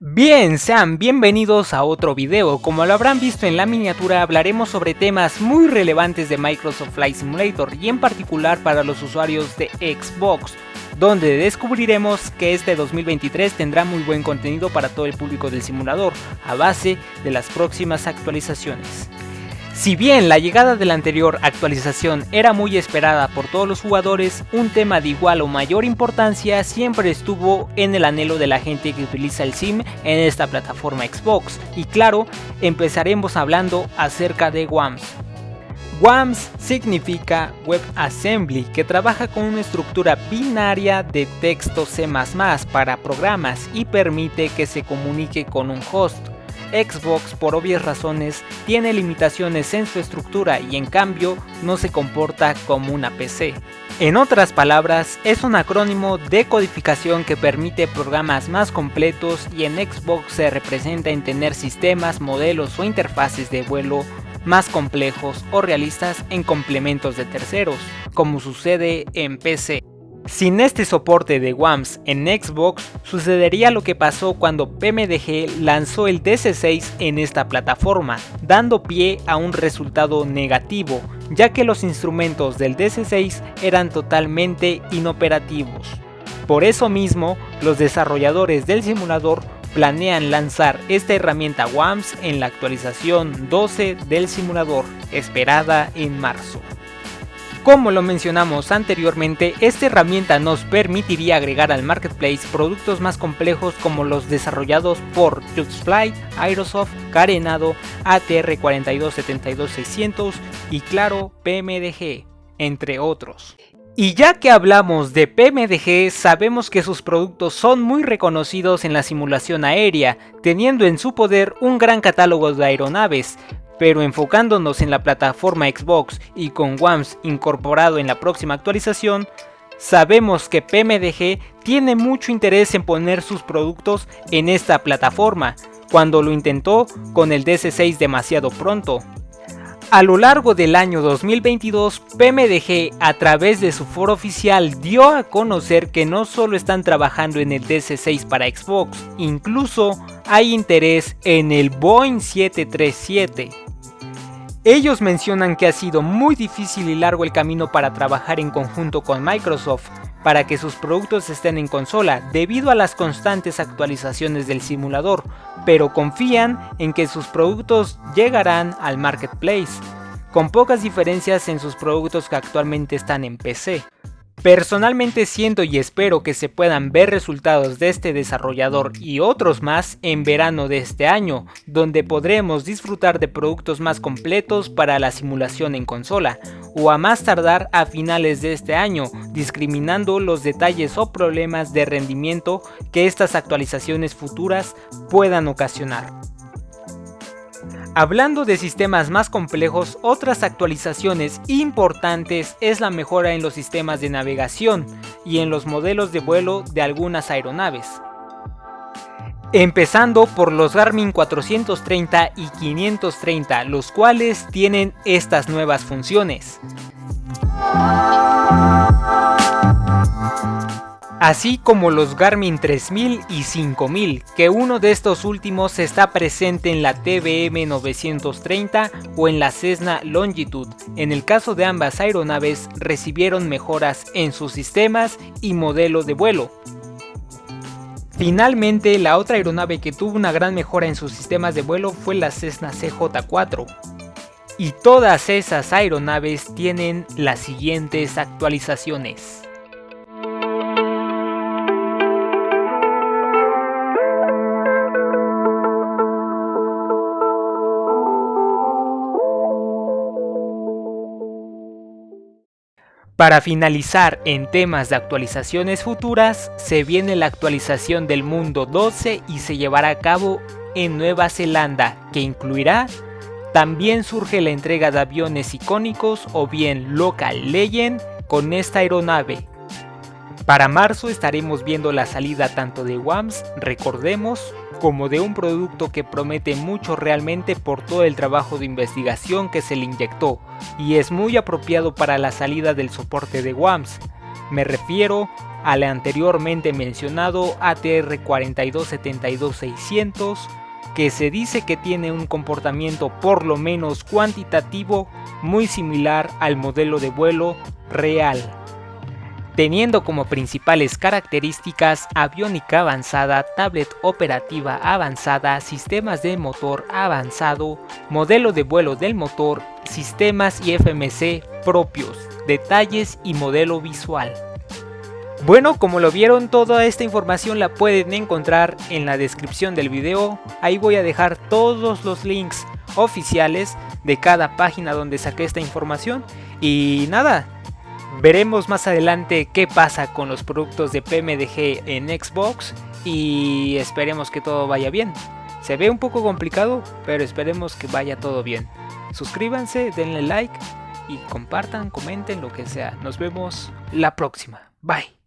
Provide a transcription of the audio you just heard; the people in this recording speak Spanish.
Bien, sean bienvenidos a otro video. Como lo habrán visto en la miniatura, hablaremos sobre temas muy relevantes de Microsoft Flight Simulator y en particular para los usuarios de Xbox, donde descubriremos que este 2023 tendrá muy buen contenido para todo el público del simulador, a base de las próximas actualizaciones. Si bien la llegada de la anterior actualización era muy esperada por todos los jugadores, un tema de igual o mayor importancia siempre estuvo en el anhelo de la gente que utiliza el sim en esta plataforma Xbox, y claro, empezaremos hablando acerca de WAMS. WAMS significa WebAssembly, que trabaja con una estructura binaria de texto C++ para programas y permite que se comunique con un host. Xbox, por obvias razones, tiene limitaciones en su estructura y en cambio no se comporta como una PC. En otras palabras, es un acrónimo de codificación que permite programas más completos y en Xbox se representa en tener sistemas, modelos o interfaces de vuelo más complejos o realistas en complementos de terceros, como sucede en PC. Sin este soporte de WAMS en Xbox, sucedería lo que pasó cuando PMDG lanzó el DC6 en esta plataforma, dando pie a un resultado negativo, ya que los instrumentos del DC6 eran totalmente inoperativos. Por eso mismo, los desarrolladores del simulador planean lanzar esta herramienta WAMS en la actualización 12 del simulador, esperada en marzo. Como lo mencionamos anteriormente, esta herramienta nos permitiría agregar al marketplace productos más complejos como los desarrollados por Just Flight, Aerosoft, Carenado, ATR 4272600 y claro, PMDG, entre otros. Y ya que hablamos de PMDG, sabemos que sus productos son muy reconocidos en la simulación aérea, teniendo en su poder un gran catálogo de aeronaves. Pero enfocándonos en la plataforma Xbox y con WAMS incorporado en la próxima actualización, sabemos que PMDG tiene mucho interés en poner sus productos en esta plataforma, cuando lo intentó con el DC6 demasiado pronto. A lo largo del año 2022, PMDG a través de su foro oficial dio a conocer que no solo están trabajando en el DC6 para Xbox, incluso hay interés en el Boeing 737. Ellos mencionan que ha sido muy difícil y largo el camino para trabajar en conjunto con Microsoft para que sus productos estén en consola debido a las constantes actualizaciones del simulador, pero confían en que sus productos llegarán al marketplace, con pocas diferencias en sus productos que actualmente están en PC. Personalmente siento y espero que se puedan ver resultados de este desarrollador y otros más en verano de este año, donde podremos disfrutar de productos más completos para la simulación en consola, o a más tardar a finales de este año, discriminando los detalles o problemas de rendimiento que estas actualizaciones futuras puedan ocasionar. Hablando de sistemas más complejos, otras actualizaciones importantes es la mejora en los sistemas de navegación y en los modelos de vuelo de algunas aeronaves. Empezando por los Garmin 430 y 530, los cuales tienen estas nuevas funciones. Así como los Garmin 3000 y 5000, que uno de estos últimos está presente en la TBM 930 o en la Cessna Longitude. En el caso de ambas aeronaves recibieron mejoras en sus sistemas y modelo de vuelo. Finalmente, la otra aeronave que tuvo una gran mejora en sus sistemas de vuelo fue la Cessna CJ4. Y todas esas aeronaves tienen las siguientes actualizaciones. Para finalizar en temas de actualizaciones futuras, se viene la actualización del Mundo 12 y se llevará a cabo en Nueva Zelanda, que incluirá, también surge la entrega de aviones icónicos o bien Local Legend con esta aeronave. Para marzo estaremos viendo la salida tanto de WAMS, recordemos, como de un producto que promete mucho realmente por todo el trabajo de investigación que se le inyectó y es muy apropiado para la salida del soporte de WAMS. Me refiero al anteriormente mencionado ATR 4272-600, que se dice que tiene un comportamiento por lo menos cuantitativo muy similar al modelo de vuelo real, teniendo como principales características aviónica avanzada, tablet operativa avanzada, sistemas de motor avanzado, modelo de vuelo del motor, sistemas y FMC propios, detalles y modelo visual. Bueno, como lo vieron, toda esta información la pueden encontrar en la descripción del video. Ahí voy a dejar todos los links oficiales de cada página donde saqué esta información. Y nada, veremos más adelante qué pasa con los productos de PMDG en Xbox y esperemos que todo vaya bien. Se ve un poco complicado, pero esperemos que vaya todo bien. Suscríbanse, denle like y compartan, comenten, lo que sea. Nos vemos la próxima. Bye.